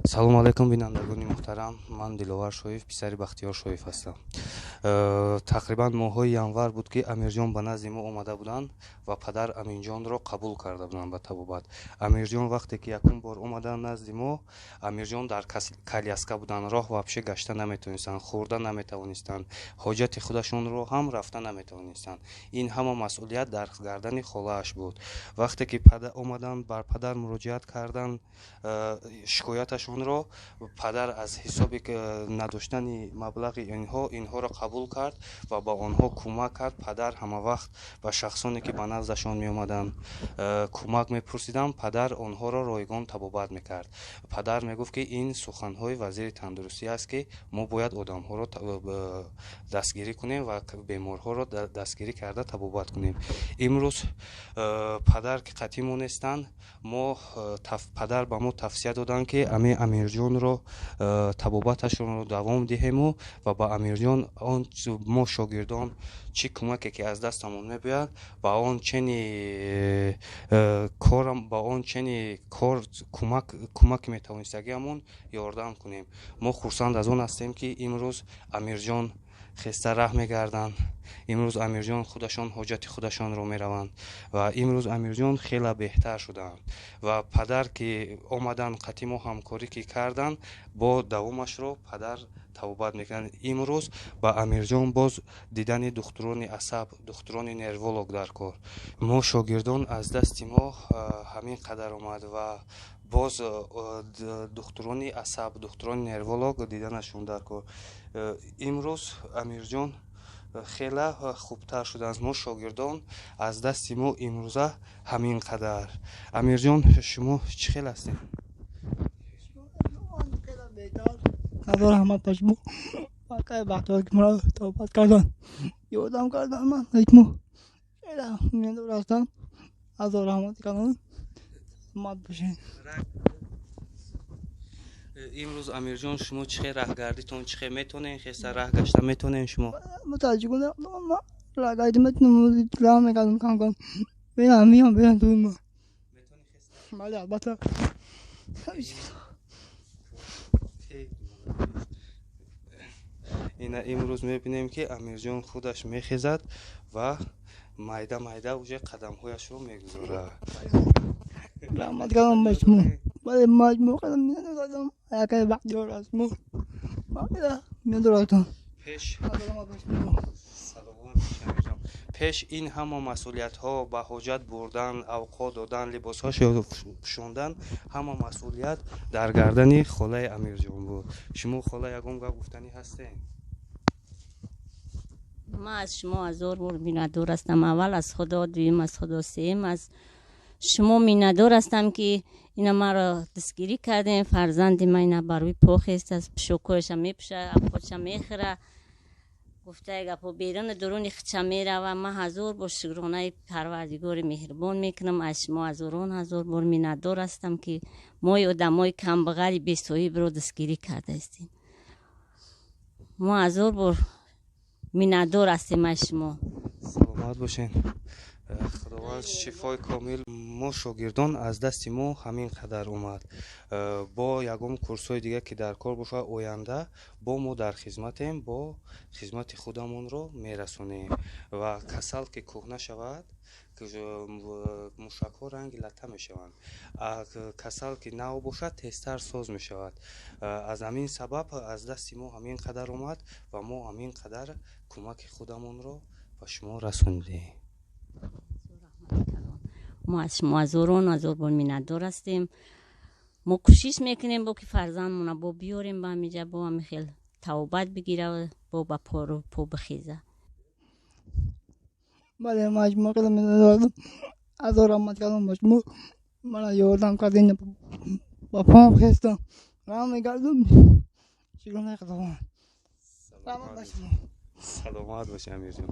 салом алайкум бинандагони муҳтарам, ман Диловар Шоев писари Бахтиёр Шоев ҳастам. Тақрибан моҳҳои январ буд ки Амирҷон ба назди мо омада буданд ва падар Аминҷонро қабул карда буданд ба табобат. Амирҷон вақте ки якум бор омаданд назди мо, Амирҷон дар каляска буданд, роҳ вабше гашта наметавонистанд, хӯрда наметавонистанд, ҳоҷати худашонро ҳам рафта наметавонистанд. Ин ҳама масъулият дар гардани холааш буд. вақте ки омаданд бар падар муроҷиат карданд, шикояташонро, падар аз ҳисоби надоштани маблағи инҳоро қабул кард ва ба онҳо кӯмак кард. Падар ҳамавақт ба шахсоне ки ба наздашон меомаданд кӯмак мепурсиданд, падар онҳоро ройгон табобат мекард. падар мегуфт ки ин суханҳои вазири тандурустӣ аст ки мо бояд одамҳоро дастгирӣ кунем ва беморҳоро дастгирӣ карда табобат кунем. имрӯз падар ки қатъӣ монестанд, падар ба мо тавсия доданд ки Амирҷонро табобаташонро давом диҳему ва ба Амирҷон мо шогирдон чӣ кӯмаке ки аз дастамон мебояд ба он чени кор кӯмаки метавонистагиамон ёрдам кунем. мо хурсанд аз он ҳастем ки имрӯз Амирҷон хеста раҳ мегарданд. имрӯз Амирҷон худашон ҳоҷати худашонро мераванд ва имрӯз Амирҷон хела беҳтар шудаанд ва падар ки омаданд, қатъӣ мо ҳамкорӣ ки карданд, бо давомашро падар табобат мекунанд. имрӯз ба Амирҷон боз дидани духтурони асаб, духтурони нерволог дар кор. мо шогирдон аз дасти мо ҳамин қадар омад ва боз духтурони асаб, духтурони нерволог диданашон дар кор. имрӯз Амирҷон хела хубтар шудааст. мо шогирдон аз дасти мо имрӯза ҳамин қадар. Амирҷон, шумо чӣ хел ҳастед? Назар Аҳмад Пашмо вақаи Бахтиёр ки моро табобат кардан, ёрдам кардан, ман ҳикмо хела миннатдор ҳастам. Назар Аҳмад канон мад бошед. имрӯз Амирҷон, шумо чӣ хел раҳгардитон чӣ хел метонен? хеста раҳ гашта метонен шумо? мутааҷҷиб раҳгарди метонам, раҳ мекардам кам миём то ма. бале, албатта. ина имрӯз мебинем ки Амирҷон худаш мехезад ва майда уже қадамҳояшро мегузорад. раҳмат кардам ба шумо. бале, маҷбур кардам миннатдорам. вақаи Бахтиёр аст мо миннатдор ҳастам. пеш ин ҳама масъулиятҳо, ба ҳоҷат бурдан, авқот додан, либосҳо пӯшондан, ҳама масъулият дар гардани холаи Амирҷон буд. шумо хола ягон гап гуфтанӣ ҳастед? ман аз шумо ҳазор бор миннатдор ҳастам. аввал аз худо, дуюм аз худо, сеюм аз шумо миннатдор ҳастам ки ина маро дастгирӣ кардем. фарзанди ман ина бар рӯи похест аст, пӯшокҳояша мепӯша, авқотша мехӯра, гуфтаи гапҳо беруни дуруни хича мерава. ман ҳазор бор шукронаи Парвардигори меҳрубон мекунам. аз шумо ҳазор бор миннатдор ҳастам ки мои одамои камбағали бесоҳибро дастгирӣ кардаистем. мо ҳазор бор миннатдор ҳастем аз шумо. саломат бошед. худованд шифои комил. мо шогирдон аз дасти мо ҳамин қадар омад. бо ягон курсҳои дигар ки дар кор бошад оянда, бо мо дар хизматем, бо хизмати худамонро мерасонем ва касал ки кӯҳна шавад, мушакҳо ранги латта мешаванд. касал ки нав бошад, тезтар соз мешавад. аз ҳамин сабаб аз дасти мо ҳамин қадар омад ва мо ҳамин қадар кӯмаки худамонро ба шумо расонидем. мо аз шумо ҳазор бор миннатдор ҳастем. мо кӯшиш мекунем бо ки фарзандмона бо биёрем ба ҳамиҷа, бо ҳами хел табобат бигира, бо ба по бихеза. бале, маҷбур кардам миннатдор ҳастам. ҳазор раҳмат кардам ба шумо. мана ёрдам кардем, ба поам хестам, раҳм мекардам. шукронаи худованд. раҳмат ба шумо. саломат бошед Амирҷон.